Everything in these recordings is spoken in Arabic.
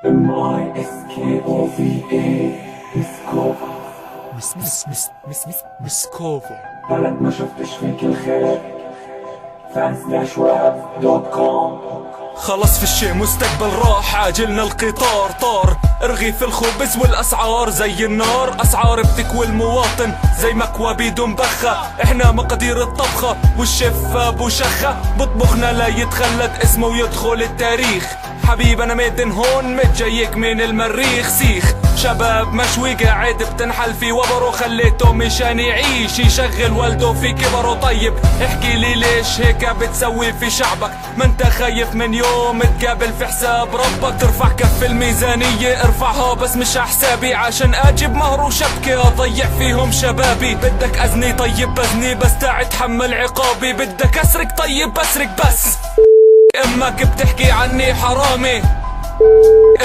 MISKOVA مسكوفا. مسكوفا. بلد ما شفتش فيك الخير. fans-web.com. خلص في الشي مستقبل راح، عاجلنا القطار طار. رغيف الخبز والاسعار زي النار، اسعار بتكوي المواطن زي مكوى بدون بخة. احنا مقادير الطبخة والشيف ابو شخة، بطبخنا لا يتخلد اسمه ويدخل التاريخ. حبيب انا ميدن هون متجيك من المريخ. سيخ شباب مشوي قاعد بتنحل في وبره، خليته مشان يعيش يشغل والده في كبره. طيب احكي لي ليش هيك بتسوي في شعبك؟ ما انت خايف من يوم تقابل في حساب ربك. ترفع كف الميزانية ارفعها بس مش حسابي، عشان اجيب مهر وشبكة اضيع فيهم شبابي. بدك ازني طيب بزني بس تعي تحمل عقابي. بدك اسرق طيب بسرق بس. امك بتحكي عني حرامي،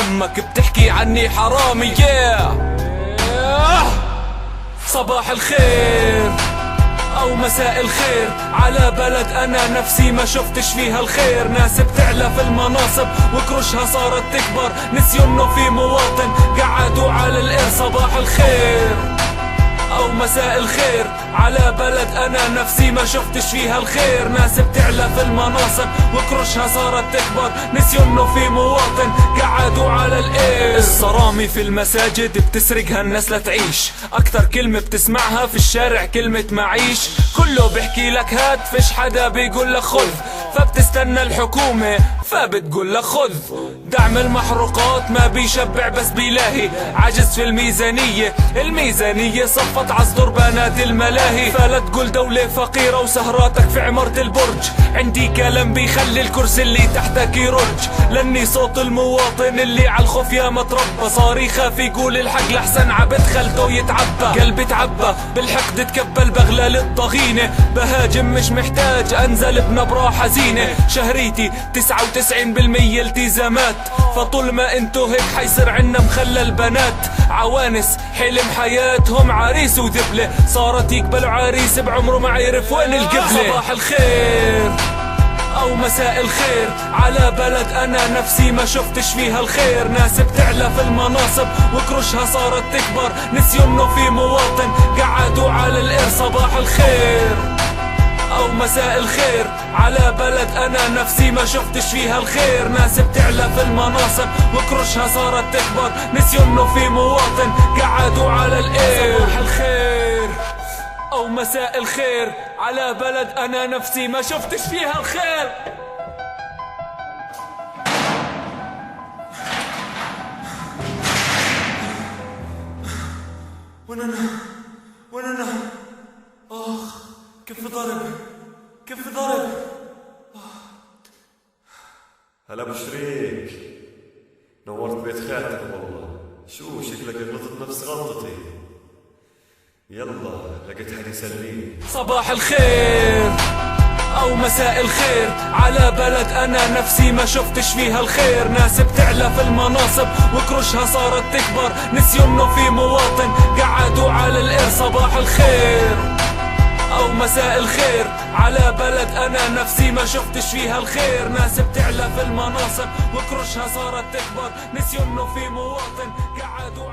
امك بتحكي عني حرامي. صباح الخير او مساء الخير على بلد انا نفسي ما شفتش فيها الخير. ناس بتعلى في المناصب وكرشها صارت تكبر، نسيوا انه في مواطن قعدوا على القير. صباح الخير او مساء الخير على بلد انا نفسي ما شفتش فيها الخير. ناس بتعلى في المناصب وكرشها صارت تكبر، نسيوا انه في مواطن قعدوا على القير. الصرامي في المساجد بتسرقها الناس لتعيش، اكتر كلمة بتسمعها في الشارع كلمة معيش. كله بيحكي لك هات فيش حدا بيقول لك خذ، فبتستنى الحكومة فبتقول لك خذ. دعم المحروقات ما بيشبع بس بيلاهي، عجز في الميزانية. الميزانية صفت عصدر بنات الملاهي، فلا تقول دولة فقيرة وسهراتك في عمارة البرج. عندي كلام بيخلي الكرسي اللي تحتك يرج، لاني صوت المواطن اللي عالخوف يا متربى. صار يخاف يقول الحق لحسن عبد خلته يتعبى. قلبي تعبى بالحقد تكبى البغلة للطغينة، بهاجم مش محتاج انزل بنبرة حزينة. شهريتي 99% التزامات، فطول ما انتو هيك حيصير عنا مخلل بنات. عوانس حلم حياتهم عريس وذبلة، صارت يقبلوا عريس بعمره ما عرف وين القبلة. صباح الخير او مساء الخير على بلد انا نفسي ما شفتش فيها الخير. ناس بتعلى في المناصب وكرشها صارت تكبر، نسيوا انه في مواطن قعدوا على القير. صباح الخير او مساء الخير على بلد انا نفسي ما شفتش فيها الخير. ناس بتعلى في المناصب وكرشها صارت تكبر، نسيوا انه في مواطن قعدوا على القير. صباح الخير او مساء الخير على بلد انا نفسي ما شفتش فيها الخير. وين انا اخ كيف ضرب هلا ابو شريك، نورت بيت خالتك والله. شو شكلك غلطت نفس غلطتي؟ يلا لقيت حد يسليني. صباح الخير او مساء الخير على بلد انا نفسي ما شفتش فيها الخير. ناس بتعلى في المناصب وكرشها صارت تكبر، نسيوا انه في مواطن قعدوا على القير. صباح الخير او مساء الخير على بلد انا نفسي ما شفتش فيها الخير. ناس بتعلى في المناصب وكرشها صارت تكبر، نسيوا انه في مواطن قعدوا